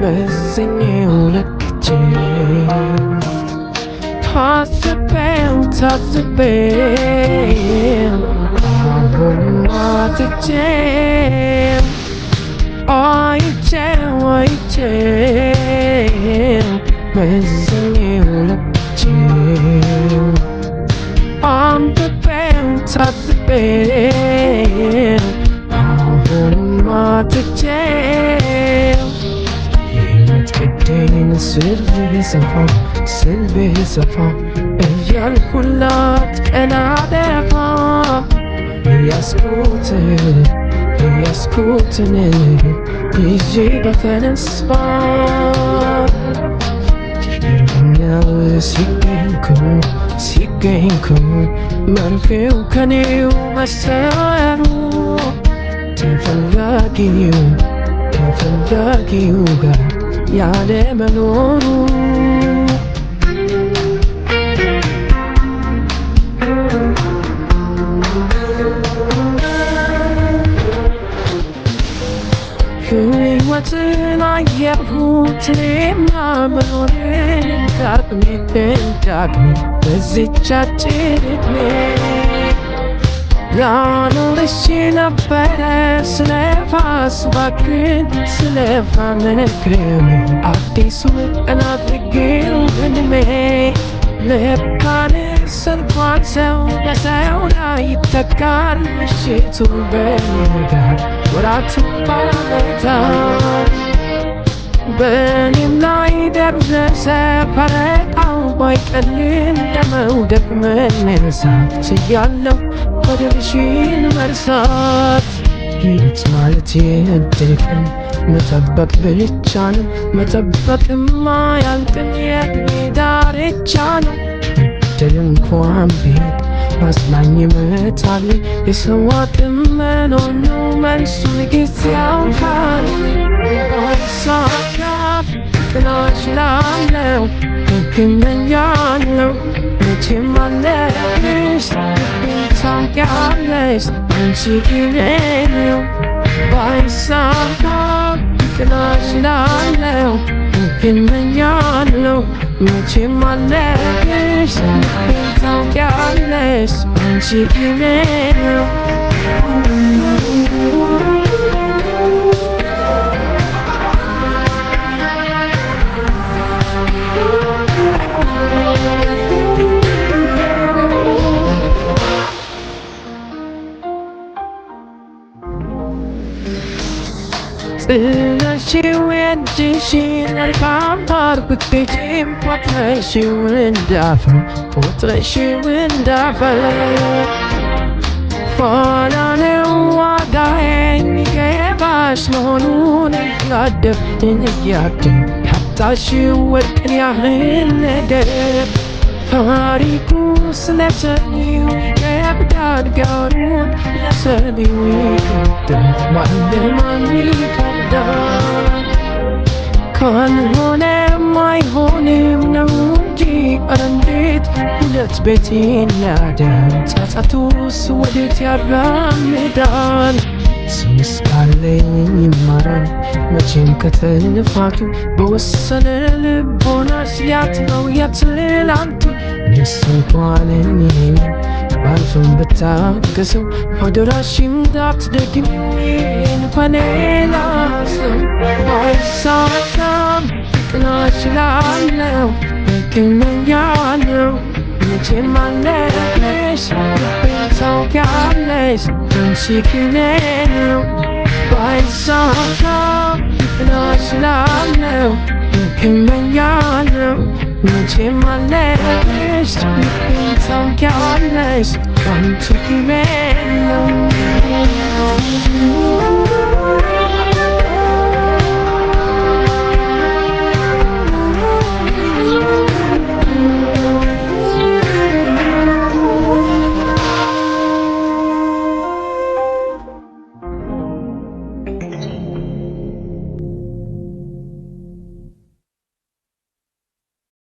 በዝኜው ለክቼ ታስቤው አሁንም አጥቼው አይቼው በዝኜው ለክቼው አንብቤው ታስቤው አሁንም አጥቼው የመትገደኝ ስልቤ ሰፋ እያልኩላት ቀና ደፋ ያስኩትን ይዤ በተስፋ ይርኛል ሲገኝኩ መርፌው ከኔው መሰሩ ተፈላጊው ጋር ያለ መኖሩ ሕይወትን አየሁት እኔማ መኖሬን ዳግሜ በዚች አጭር ዕድሜ ላኖርሽ ነበረ ስለፋ ስባክን ስለፋ መክረም አዲሱን ቀን አድርጌው ህልሜ ልካንስ እንኳን ሰው ለሰው ላይ ይተካል ምሽቱ በነጋር ወራቱ ባመታል በእኔም ላይ ደረሰ ፈረቃው ባይቀልል ለመውደቅ መነሳት ችያለሁ ወደርሽን መርሳት ሕይወት ማለት የእድል መጠበቅ ብቻ ነው መጠበቅማ ያልቅም የዕድሜ ዳርቻ ነው እድል እንኳን ቢሄድ አዝናኝ ይመጣል የሰው አቅም መኖር ነው መልሱን ጊዜ ያውቃል ባይሳካም ቅናሽ ላለው እገኛለሁ መቼም አለብሽ ታውቂያለሽ አንቺ ግሬ ነው ባይሳካም ቅናሽ ላለው እገኛለሁ መቼም አለብሽ ታውቂያለሽ አንቺ ግሬ ነው ጥለሽው የእጅሽን መልካም አርግተሽም ቆጥረሽው እንዳፈር ኋላ ነው ዋጋዬ የሚገባሽ መሆኑን እያደብን ያጣሽው ወርቅን ያህል ነገር ታሪኩ ስለሰሚው ይከብዳል ጋሩን ለሰሚው ይከብዳል ማን ይከብዳል ካልሆነም አይሆንም ነው እንጂ ኧረ እንዴት ሁለት ቤቴን ያዳን ጸጸቱስ ወዴት ያራምዳል ሰውስ ካለኝ ይማራል መቼም ከትልፋቱ በወሰነ ልቦናሽ ሊያትነው የትላንቱ እኔስ እንኳን እኔ ባልፍም ብታገሰው አደራሽም እንዳትደግሚ በሌላ ሰው ባይሳካም ቅናሽ ላለው እገኛለሁ መቼም አለብሽ ታውቂያለሽ አንቺ ግሬ ነው ባይሳካም ቅናሽ ላለው እገኛለሁ መቼም አለብሽ ታውቂያለሽ አንቺ ግሬ ነው